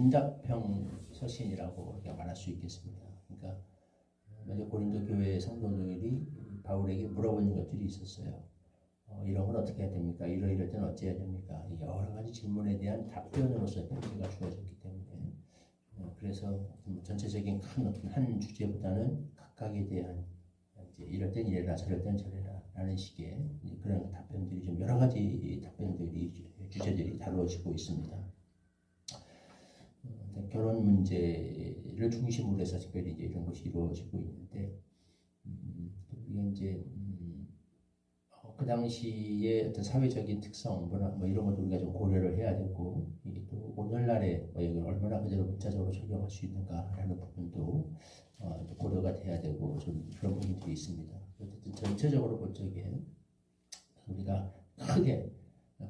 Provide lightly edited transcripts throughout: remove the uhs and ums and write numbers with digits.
응답형 서신이라고 이렇게 말할 수 있겠습니다. 그러니까 먼저 고린도 교회 성도들이 바울에게 물어보는 것들이 있었어요. 이런 건 어떻게 해야 됩니까? 이럴 때는 어찌해야 됩니까? 여러 가지 질문에 대한 답변으로서 편지가 주어졌기 때문에 그래서 전체적인 큰 어떤 한 주제보다는 각각에 대한 이제 이럴 땐 이래라 저럴 땐 저래라 라는 식의 그런 답변들이 좀 여러 가지 답변들이 주제들이 다루어지고 있습니다. 결혼 문제를 중심으로 해서 특별히 이제 이런 것이 이루어지고 있는데 이게 이제 그 당시의 어떤 사회적인 특성, 뭐 이런 것도 우리가 좀 고려를 해야 되고, 이게 또 오늘날에 얼마나 그대로 문자적으로 적용할 수 있는가라는 부분도 고려가 돼야 되고, 좀 그런 부분들이 있습니다. 어쨌든 전체적으로 볼 적에 우리가 크게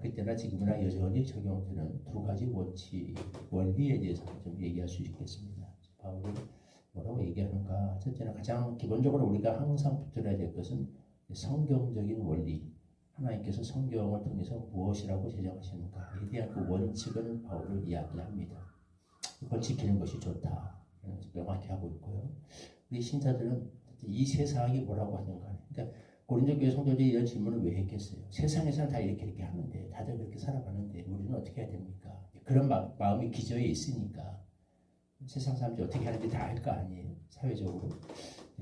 그때나 지금이나 여전히 적용되는 두 가지 원칙, 원리에 대해서 좀 얘기할 수 있겠습니다. 바울이 뭐라고 얘기하는가? 첫째는 가장 기본적으로 우리가 항상 붙들어야 될 것은 성경적인 원리, 하나님께서 성경을 통해서 무엇이라고 제정하시는가에 대한 그 원칙을 바울을 이야기합니다. 그걸 지키는 것이 좋다. 명확히 하고 있고요. 우리 신자들은 이 세상이 뭐라고 하는가. 그러니까 고린도 교회 성도들이 이런 질문을 왜 했겠어요? 세상에서는 다 이렇게 하는데, 다들 그렇게 살아가는데 우리는 어떻게 해야 됩니까? 그런 마음이 기저에 있으니까 세상 사람들이 어떻게 하는지 다 알 거 아니에요? 사회적으로.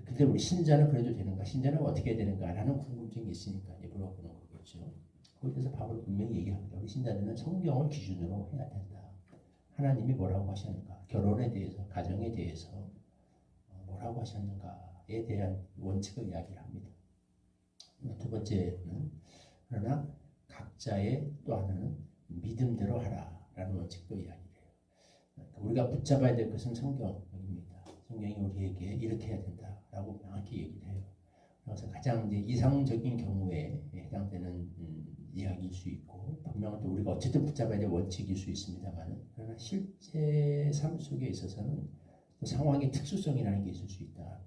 근데 우리 신자는 그래도 되는가? 신자는 어떻게 해야 되는가? 라는 궁금증이 있으니까 물어보는 거겠죠. 거기서 바울은 분명히 얘기합니다. 우리 신자들은 성경을 기준으로 해야 된다. 하나님이 뭐라고 하셨는가? 결혼에 대해서, 가정에 대해서 뭐라고 하셨는가에 대한 원칙을 이야기를 합니다. 두 번째는 그러나 각자의 또 하나는 믿음대로 하라라는 원칙도 이야기해요. 우리가 붙잡아야 될 것은 성경입니다. 성경이 우리에게 이렇게 해야 된다라고 명확히 얘기를 해요. 그래서 가장 이제 이상적인 경우에 해당되는 이야기일 수 있고 분명히 또 우리가 어쨌든 붙잡아야 될 원칙일 수 있습니다만 그러나 실제 삶 속에 있어서는 상황의 특수성이라는 게 있을 수 있다.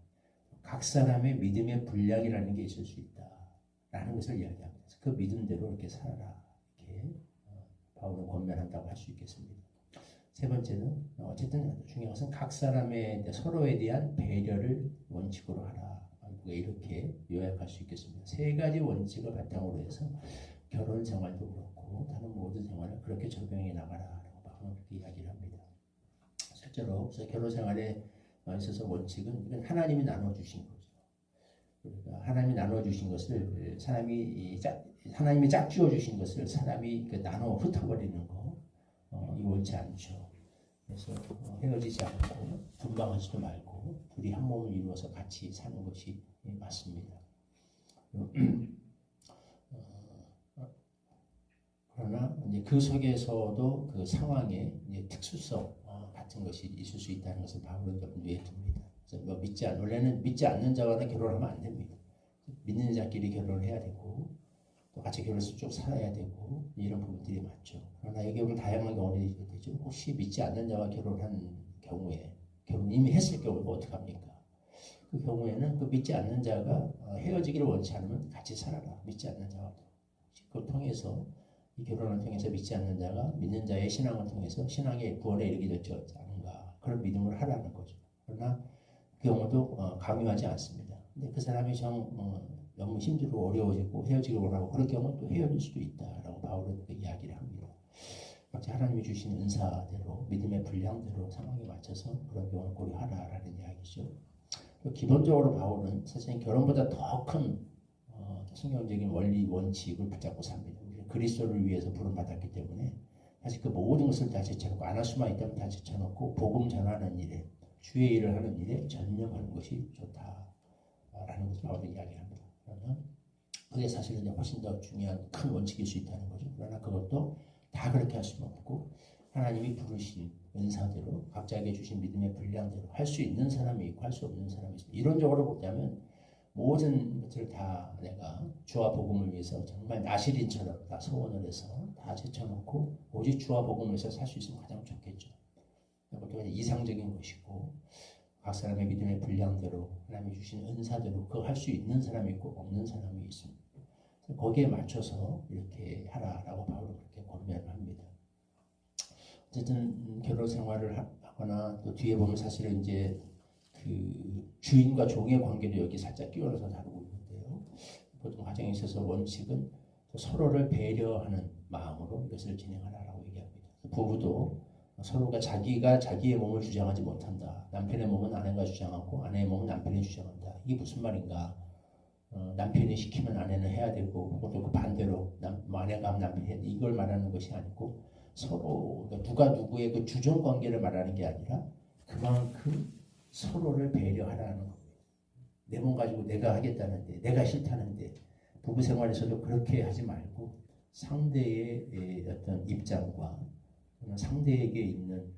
각 사람의 믿음의 분량이라는 게 있을 수 있다라는 것을 이야기합니다. 그 믿음대로 이렇게 살아라 이렇게 바울은 권면한다고 할 수 있겠습니다. 세 번째는 어쨌든 중요한 것은 각 사람의 서로에 대한 배려를 원칙으로 하라. 이렇게 요약할 수 있겠습니다. 세 가지 원칙을 바탕으로 해서 결혼 생활도 그렇고 다른 모든 생활을 그렇게 적용해 나가라라고 바울은 그렇게 이야기를 합니다. 실제로 결혼 생활에 있어서 원칙은 하나님이 나눠주신 거죠. 그러니까 하나님이 나눠주신 것을 하나님이 짝지어 주신 것을 사람이 나눠 흩어버리는 거 이거 옳지 않죠. 그래서 헤어지지 않고 분방하지도 말고 둘이 한 몸을 이루어서 같이 사는 것이 맞습니다. 그러나 이제 그 속에서도 그 상황의 특수성 같은 것이 있을 수 있다는 것을 바울은 염두에 둡니다. 그래서 원래는 믿지 않는 자와는 결혼하면 안 됩니다. 믿는 자끼리 결혼을 해야 되고 또 같이 결혼해서 쭉 살아야 되고 이런 부분들이 많죠. 그러나 이 경우는 다양한 경우들이 되죠. 혹시 믿지 않는 자와 결혼한 경우에 결혼 이미 했을 경우는 어떡합니까? 그 경우에는 그 믿지 않는 자가 헤어지기를 원치 않으면 같이 살아라. 믿지 않는 자와 그걸 통해서 이 결혼을 통해서 믿지 않는 자가 믿는 자의 신앙을 통해서 신앙의 구원에 이르게 되지 않은가 그런 믿음을 하라는 거죠. 그러나 그 경우도 강요하지 않습니다. 근데 그 사람이 너무 힘들고 어려워지고 헤어지길 원하고 그런 경우는 또 헤어질 수도 있다라고 바울은 그 이야기를 합니다. 각자 하나님이 주신 은사대로 믿음의 분량대로 상황에 맞춰서 그런 경우를 고려하라라는 이야기죠. 기본적으로 바울은 사실 결혼보다 더 큰 성경적인 원리 원칙을 붙잡고 삽니다. 우리는 그리스도를 위해서 부름받았기 때문에 사실 그 모든 것을 다 제쳐놓고 안 할 수만 있다면 다 제쳐놓고 복음 전하는 일에 주의 일을 하는 일에 전념하는 것이 좋다라는 것을 바울은 이야기합니다. 그러면 그게 사실은 훨씬 더 중요한 큰 원칙일 수 있다는 거죠. 그러나 그것도 다 그렇게 할 수는 없고 하나님이 부르신 은사대로 각자에게 주신 믿음의 분량대로 할 수 있는 사람이 있고 할 수 없는 사람이 있습니다. 이론적으로 보자면 모든 것을 다 내가 주와 복음을 위해서 정말 나시린처럼 다 소원을 해서 다 제쳐놓고 오직 주와 복음을 위해서 살 수 있으면 가장 좋겠죠. 그것도 이상적인 것이고 각 사람의 믿음의 분량대로 하나님이 주신 은사대로 그거 할 수 있는 사람이 있고 없는 사람이 있습니다. 거기에 맞춰서 이렇게 하라라고 바울은 그렇게 권면을 합니다. 어쨌든 결혼 생활을 하거나 또 뒤에 보면 사실은 이제 그 주인과 종의 관계도 여기 살짝 끼워넣어서 다루고 있는데요. 보통 가정에 있어서 원칙은 서로를 배려하는 마음으로 이것을 진행하라라고 얘기합니다. 부부도 서로가 자기가 자기의 몸을 주장하지 못한다. 남편의 몸은 아내가 주장하고 아내의 몸은 남편이 주장한다. 이게 무슨 말인가? 남편이 시키면 아내는 해야 되고 또 그 반대로 아내가 하면 남편이 해야 돼. 이걸 말하는 것이 아니고 서로 누가 누구의 그 주종 관계를 말하는 게 아니라 그만큼 서로를 배려하라는 겁니다. 내 몸 가지고 내가 하겠다는데 내가 싫다는데 부부 생활에서도 그렇게 하지 말고 상대의 어떤 입장과 상대에게 있는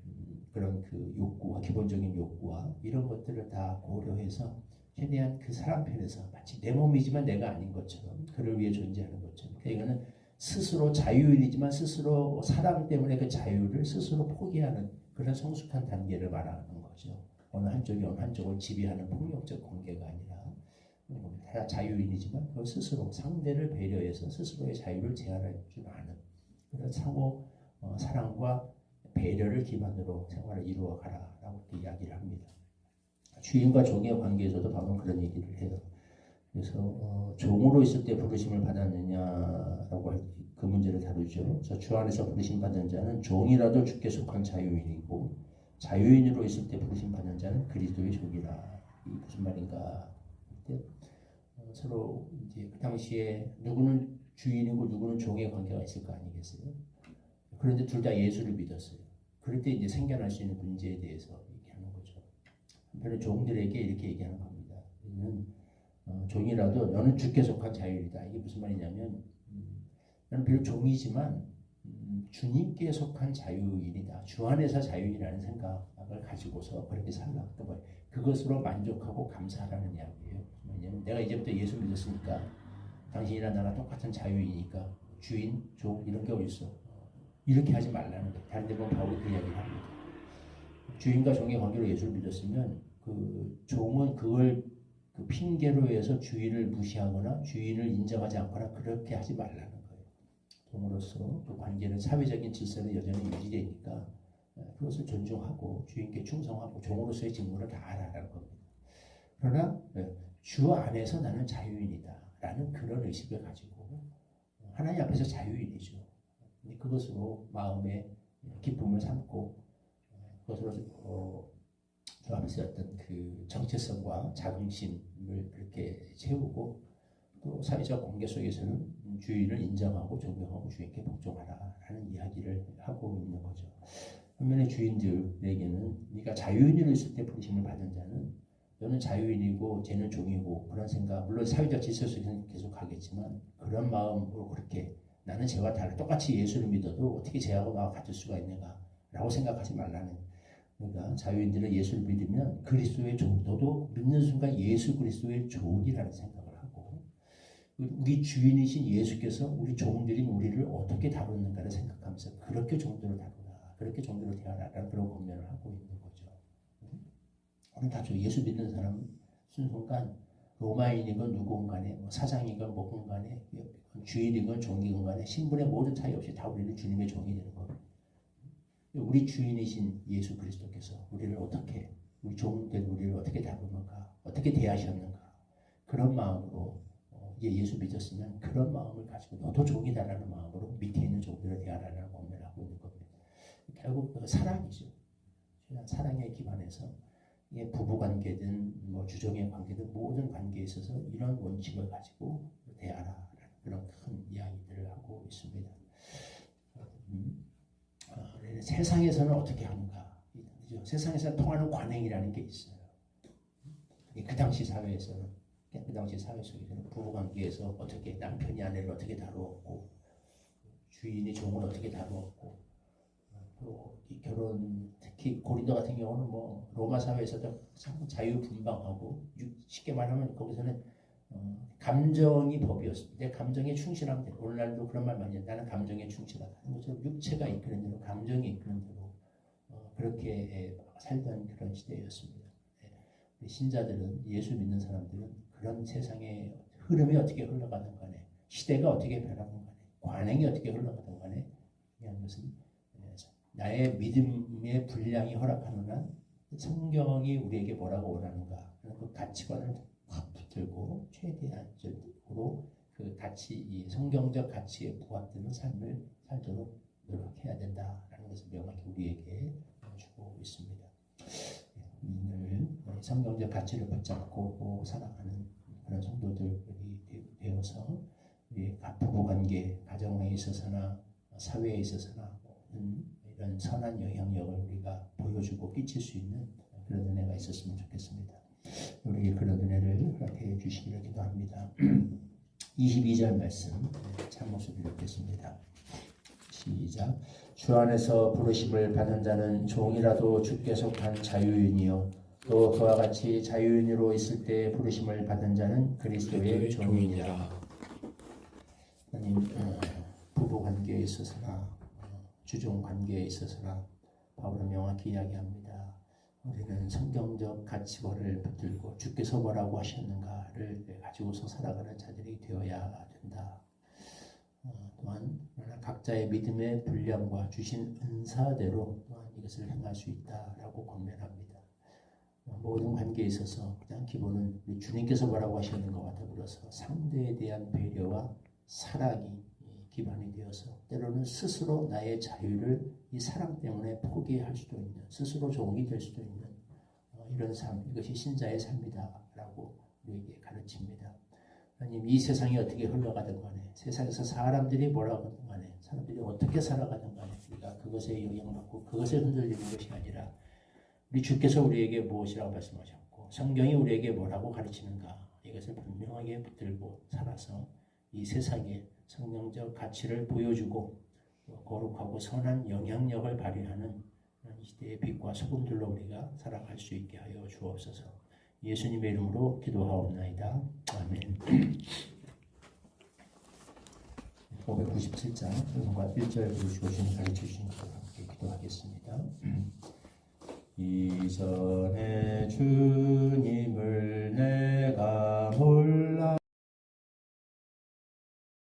그런 그 욕구와 기본적인 욕구와 이런 것들을 다 고려해서 최대한 그 사람 편에서 마치 내 몸이지만 내가 아닌 것처럼 그를 위해 존재하는 것처럼 그러니까 이거는 스스로 자유인이지만 스스로 사랑 때문에 그 자유를 스스로 포기하는 그런 성숙한 단계를 말하는 거죠. 어느 한쪽이 어느 한쪽을 지배하는 폭력적 관계가 아니라 다 자유인이지만 그 스스로 상대를 배려해서 스스로의 자유를 제한할 줄 아는 그런 상호 사랑과 배려를 기반으로 생활을 이루어가라라고 이야기를 합니다. 주인과 종의 관계에서도 바로 그런 얘기를 해요. 그래서 종으로 있을 때 부르심을 받았느냐라고 그 문제를 다루죠. 그래서 주 안에서 부르심 받은 자는 종이라도 주께 속한 자유인이고 자유인으로 있을 때 부르심 받은 자는 그리스도의 종이라. 이 무슨 말인가? 서로 이제 그 당시에 누구는 주인이고 누구는 종의 관계가 있을 거 아니겠어요? 그런데 둘 다 예수를 믿었어요. 그럴 때 이제 생겨날 수 있는 문제에 대해서 얘기하는 거죠. 한편은 종들에게 이렇게 얘기하는 겁니다. 종이라도 너는 주께 속한 자유이다. 이게 무슨 말이냐면 나는 비록 종이지만 주님께 속한 자유인이다. 주 안에서 자유인이라는 생각을 가지고서 그렇게 살라. 그것으로 만족하고 감사하라는 이야기예요. 왜냐하면 내가 이제부터 예수 믿었으니까 당신이나 나랑 똑같은 자유이니까 주인, 종 이런 게 어딨어. 이렇게 하지 말라는 거예요. 다른 데 보면 바울이 그 이야기를 합니다. 주인과 종의 관계로 예수를 믿었으면 그 종은 그걸 그 핑계로 해서 주인을 무시하거나 주인을 인정하지 않거나 그렇게 하지 말라는 거예요. 종으로서 그 관계는 사회적인 질서는 여전히 유지되니까 그것을 존중하고 주인께 충성하고 종으로서의 직무를 다하라는 겁니다. 그러나 주 안에서 나는 자유인이다 라는 그런 의식을 가지고 하나님 앞에서 자유인이죠. 그것으로 마음의 기쁨을 삼고 그것으로 주 앞에서 어떤 그 정체성과 자긍심을 그렇게 채우고 또 사회적 관계 속에서는 주인을 인정하고 존경하고 주인께 복종하라라는 이야기를 하고 있는 거죠. 반면에 주인들에게는 네가 자유인으로 있을 때 부르심을 받은 자는 너는 자유인이고 쟤는 종이고 그런 생각 물론 사회적 질서 속에서는 계속 하겠지만 그런 마음으로 그렇게 나는 쟤와 달라 똑같이 예수를 믿어도 어떻게 쟤하고 나와 같을 수가 있는가 라고 생각하지 말라는 그러니까 자유인들은 예수를 믿으면 그리스도의 종 너도 믿는 순간 예수 그리스도의 종이라는 생각을 하고 우리 주인이신 예수께서 우리 종들인 우리를 어떻게 다루는가를 생각하면서 그렇게 종들을 다루라 그렇게 종들을 대하라라는 그런 권면을 하고 있는 거죠. 우리는 다 예수 믿는 사람은 순순간 로마인이건 누군 간에 사장이건 뭐건 간에 주인이건 종이건 간에 신분의 모든 차이 없이 다 우리는 주님의 종이 되는 겁니다. 우리 주인이신 예수 그리스도께서 우리를 어떻게 우리 종된 우리를 어떻게 다루는가 어떻게 대하셨는가 그런 마음으로 이제 예수 믿었으면 그런 마음을 가지고 너도 종이다라는 마음으로 밑에 있는 종들을 대하라는 권면을 하고 있는 겁니다. 결국 사랑이죠. 사랑에 기반해서 부부관계든 뭐 주종의 관계든 모든 관계에 있어서 이런 원칙을 가지고 대하라라는 그런 큰 이야기들을 하고 있습니다. 세상에서는 어떻게 하는가? 세상에서 통하는 관행이라는 게 있어요. 그 당시 사회에서는 그 당시 사회 속에서는 부부관계에서 어떻게 남편이 아내를 어떻게 다루었고 주인이 종을 어떻게 다루었고 또 결혼 특히 고린도 같은 경우는 뭐 로마 사회에서도 자유분방하고 쉽게 말하면 거기서는 감정이 법이었습니다. 내 감정에 충실하면 돼. 오늘날도 그런 말 많이 해요. 나는 감정에 충실하다. 육체가 이끄는 대로 감정이 이끄는 대로 그렇게 살던 그런 시대였습니다. 신자들은 예수 믿는 사람들은 그런 세상의 흐름이 어떻게 흘러가든 간에 시대가 어떻게 변하든 간에 관행이 어떻게 흘러가든 간에 이런 것은 나의 믿음의 분량이 허락하는 한 성경이 우리에게 뭐라고 원하는가 그 가치관을 확 붙들고 최대한적으로 그 가치, 이 성경적 가치에 부합되는 삶을 살도록 노력해야 된다라는 것을 명확히 우리에게 주고 있습니다. 늘 성경적 가치를 붙잡고 살아가는 그런 성도들이 되어서 우리 부부관계, 가정에 있어서나 사회에 있어서나 이런 선한 영향력을 우리가 보여주고 끼칠 수 있는 그런 은혜가 있었으면 좋겠습니다. 우리에게 그런 은혜를 허락해 주시기를 기도합니다. 22절 말씀 참모습 읽겠습니다. 시작. 주 안에서 부르심을 받은 자는 종이라도 주께 속한 자유인이요 또 그와 같이 자유인으로 있을 때 부르심을 받은 자는 그리스도의 종이니라. 하나님, 부부 관계에 있어서나 주종 관계에 있어서나 바울은 명확히 이야기합니다. 우리는 성경적 가치관을 붙들고 주께서 뭐라고 하셨는가를 가지고서 살아가는 자들이 되어야 된다. 또한 각자의 믿음의 분량과 주신 은사대로 또한 이것을 행할 수 있다라고 권면합니다. 모든 관계에 있어서 가장 기본은 주님께서 뭐라고 하셨는 것과 더불어서 상대에 대한 배려와 사랑이 기반이 되어서 때로는 스스로 나의 자유를 이 사랑 때문에 포기할 수도 있는 스스로 종이 될 수도 있는 이런 삶, 이것이 신자의 삶이다라고 우리에게 가르칩니다. 하나님, 이 세상이 어떻게 흘러가든 간에 세상에서 사람들이 뭐라고 하든 간에 사람들이 어떻게 살아가든 간에 우리가 그것에 영향받고 그것에 흔들리는 것이 아니라 우리 주께서 우리에게 무엇이라고 말씀하셨고 성경이 우리에게 뭐라고 가르치는가 이것을 분명하게 붙들고 살아서 이 세상에 성경적 가치를 보여주고 거룩하고 선한 영향력을 발휘하는 이 시대의 빛과 소금들로 우리가 살아갈 수 있게 하여 주옵소서. 예수님의 이름으로 기도하옵나이다. 아멘. 597장 1과 1절 주신 가르쳐 주신 것과 함께 기도하겠습니다. 이전에 주